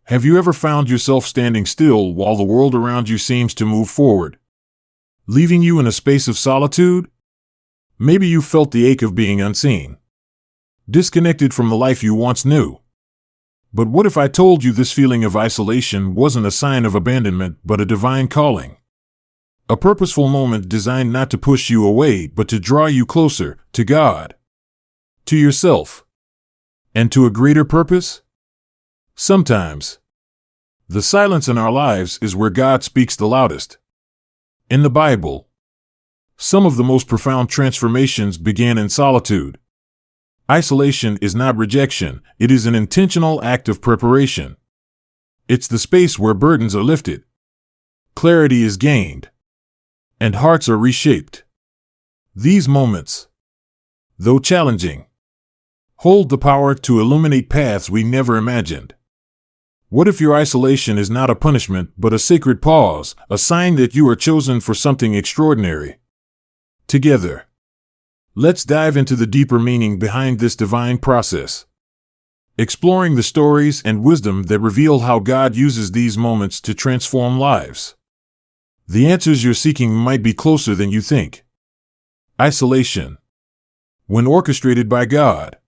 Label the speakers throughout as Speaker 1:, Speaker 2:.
Speaker 1: Have you ever found yourself standing still while the world around you seems to move forward, leaving you in a space of solitude? Maybe you felt the ache of being unseen, disconnected from the life you once knew. But what if I told you this feeling of isolation wasn't a sign of abandonment, but a divine calling? A purposeful moment designed not to push you away, but to draw you closer to God, to yourself, and to a greater purpose? Sometimes, the silence in our lives is where God speaks the loudest. In the Bible, some of the most profound transformations began in solitude. Isolation is not rejection, it is an intentional act of preparation. It's the space where burdens are lifted, clarity is gained, and hearts are reshaped. These moments, though challenging, hold the power to illuminate paths we never imagined. What if your isolation is not a punishment but a sacred pause, a sign that you are chosen for something extraordinary? Together, let's dive into the deeper meaning behind this divine process, exploring the stories and wisdom that reveal how God uses these moments to transform lives. The answers you're seeking might be closer than you think. Isolation, when orchestrated by God,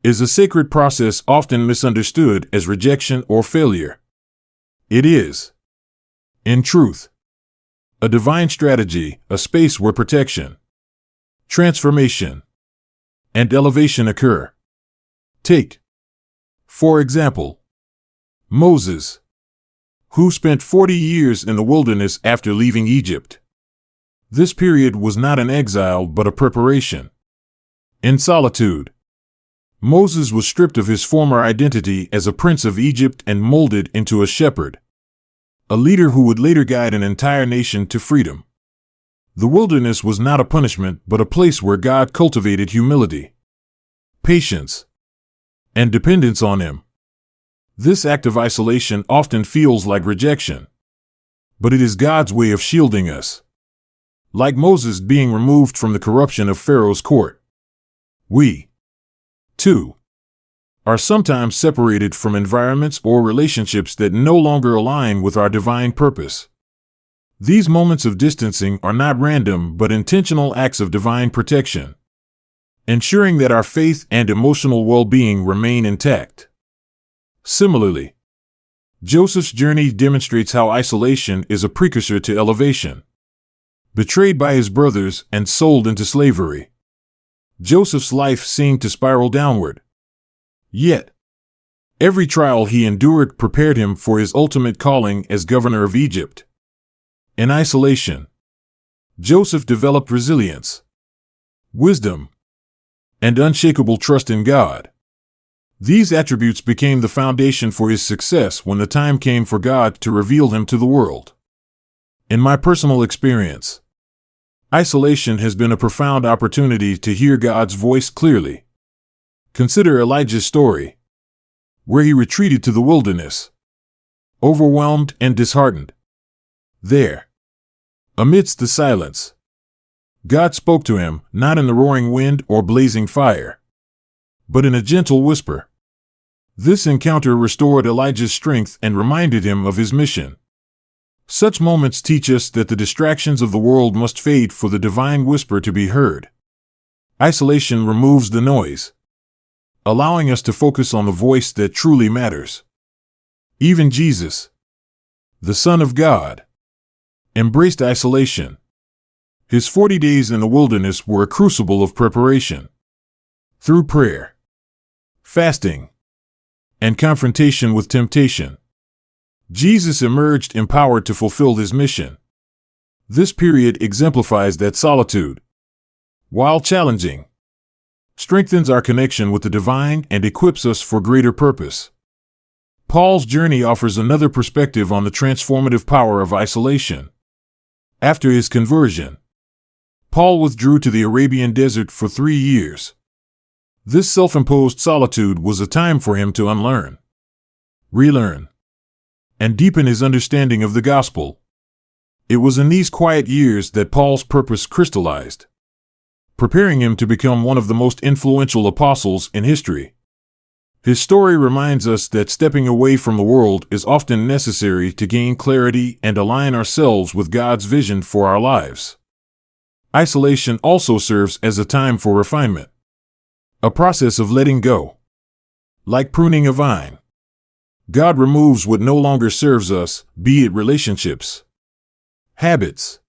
Speaker 1: is a sacred process often misunderstood as rejection or failure. It is, in truth, a divine strategy, a space where protection, transformation, and elevation occur. Take, for example, Moses, who spent 40 years in the wilderness after leaving Egypt. This period was not an exile but a preparation. In solitude, Moses was stripped of his former identity as a prince of Egypt and molded into a shepherd, a leader who would later guide an entire nation to freedom. The wilderness was not a punishment but a place where God cultivated humility, patience, and dependence on Him. This act of isolation often feels like rejection, but it is God's way of shielding us. Like Moses being removed from the corruption of Pharaoh's court, we, too, are sometimes separated from environments or relationships that no longer align with our divine purpose. These moments of distancing are not random but intentional acts of divine protection, ensuring that our faith and emotional well-being remain intact. Similarly, Joseph's journey demonstrates how isolation is a precursor to elevation. Betrayed by his brothers and sold into slavery, Joseph's life seemed to spiral downward. Yet, every trial he endured prepared him for his ultimate calling as governor of Egypt. In isolation, Joseph developed resilience, wisdom, and unshakable trust in God. These attributes became the foundation for his success when the time came for God to reveal him to the world. In my personal experience, isolation has been a profound opportunity to hear God's voice clearly. Consider Elijah's story, where he retreated to the wilderness, overwhelmed and disheartened. There, amidst the silence, God spoke to him, not in the roaring wind or blazing fire, but in a gentle whisper. This encounter restored Elijah's strength and reminded him of his mission. Such moments teach us that the distractions of the world must fade for the divine whisper to be heard. Isolation removes the noise, allowing us to focus on the voice that truly matters. Even Jesus, the Son of God, embraced isolation. His 40 days in the wilderness were a crucible of preparation. Through prayer, fasting, and confrontation with temptation, Jesus emerged empowered to fulfill his mission. This period exemplifies that solitude, while challenging, strengthens our connection with the divine and equips us for greater purpose. Paul's journey offers another perspective on the transformative power of isolation. After his conversion, Paul withdrew to the Arabian desert for 3 years. This self-imposed solitude was a time for him to unlearn, relearn, and deepen his understanding of the gospel. It was in these quiet years that Paul's purpose crystallized, preparing him to become one of the most influential apostles in history. His story reminds us that stepping away from the world is often necessary to gain clarity and align ourselves with God's vision for our lives. Isolation also serves as a time for refinement, a process of letting go. Like pruning a vine, God removes what no longer serves us, be it relationships, habits,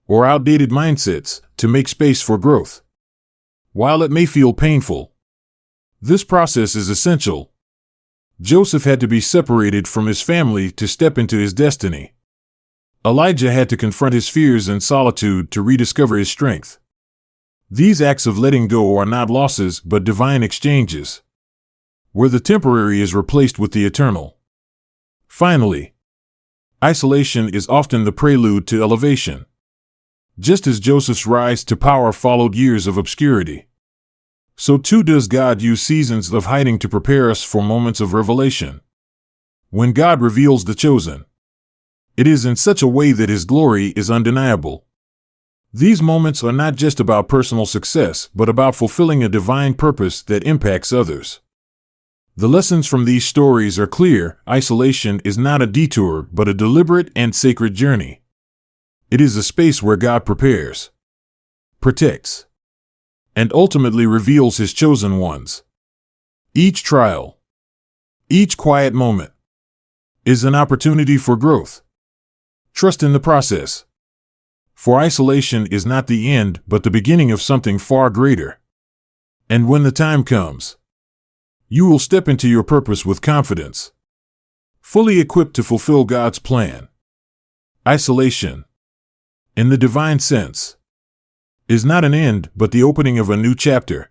Speaker 1: or outdated mindsets, to make space for growth. While it may feel painful, this process is essential. Joseph had to be separated from his family to step into his destiny. Elijah had to confront his fears in solitude to rediscover his strength. These acts of letting go are not losses but divine exchanges, where the temporary is replaced with the eternal. Finally, isolation is often the prelude to elevation. Just as Joseph's rise to power followed years of obscurity, so too does God use seasons of hiding to prepare us for moments of revelation. When God reveals the chosen, it is in such a way that His glory is undeniable. These moments are not just about personal success, but about fulfilling a divine purpose that impacts others. The lessons from these stories are clear. Isolation is not a detour, but a deliberate and sacred journey. It is a space where God prepares, protects, and ultimately reveals His chosen ones. Each trial, each quiet moment, is an opportunity for growth. Trust in the process. For isolation is not the end, but the beginning of something far greater. And when the time comes, you will step into your purpose with confidence, fully equipped to fulfill God's plan. Isolation, in the divine sense, is not an end, but the opening of a new chapter.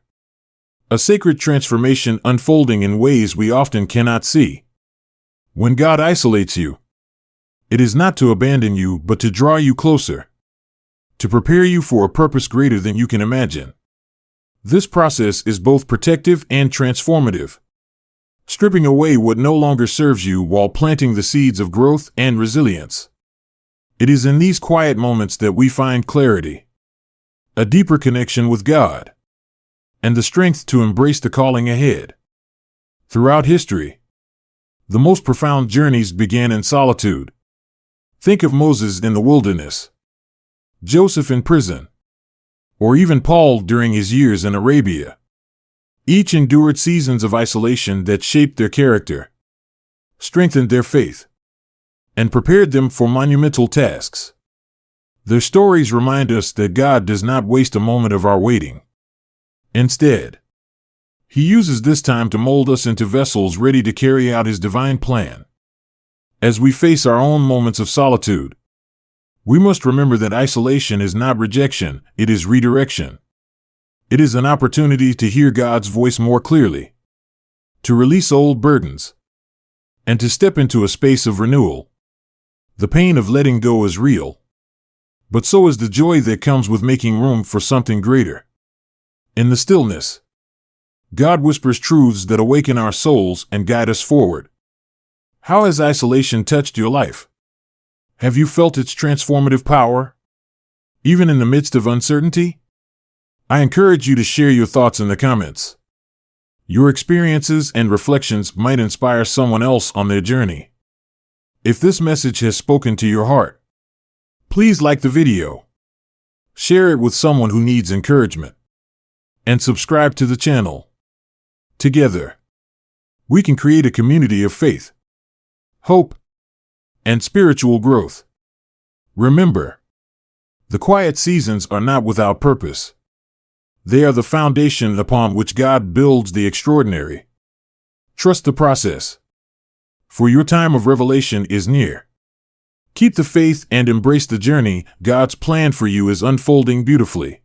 Speaker 1: A sacred transformation unfolding in ways we often cannot see. When God isolates you, it is not to abandon you, but to draw you closer, to prepare you for a purpose greater than you can imagine. This process is both protective and transformative, stripping away what no longer serves you while planting the seeds of growth and resilience. It is in these quiet moments that we find clarity, a deeper connection with God, and the strength to embrace the calling ahead. Throughout history, the most profound journeys began in solitude. Think of Moses in the wilderness, Joseph in prison, or even Paul during his years in Arabia. Each endured seasons of isolation that shaped their character, strengthened their faith, and prepared them for monumental tasks. Their stories remind us that God does not waste a moment of our waiting. Instead, He uses this time to mold us into vessels ready to carry out His divine plan. As we face our own moments of solitude, we must remember that isolation is not rejection, it is redirection. It is an opportunity to hear God's voice more clearly, to release old burdens, and to step into a space of renewal. The pain of letting go is real, but so is the joy that comes with making room for something greater. In the stillness, God whispers truths that awaken our souls and guide us forward. How has isolation touched your life? Have you felt its transformative power, even in the midst of uncertainty? I encourage you to share your thoughts in the comments. Your experiences and reflections might inspire someone else on their journey. If this message has spoken to your heart, please like the video, share it with someone who needs encouragement, and subscribe to the channel. Together, we can create a community of faith, hope, and spiritual growth. Remember, the quiet seasons are not without purpose. They are the foundation upon which God builds the extraordinary. Trust the process, for your time of revelation is near. Keep the faith and embrace the journey. God's plan for you is unfolding beautifully.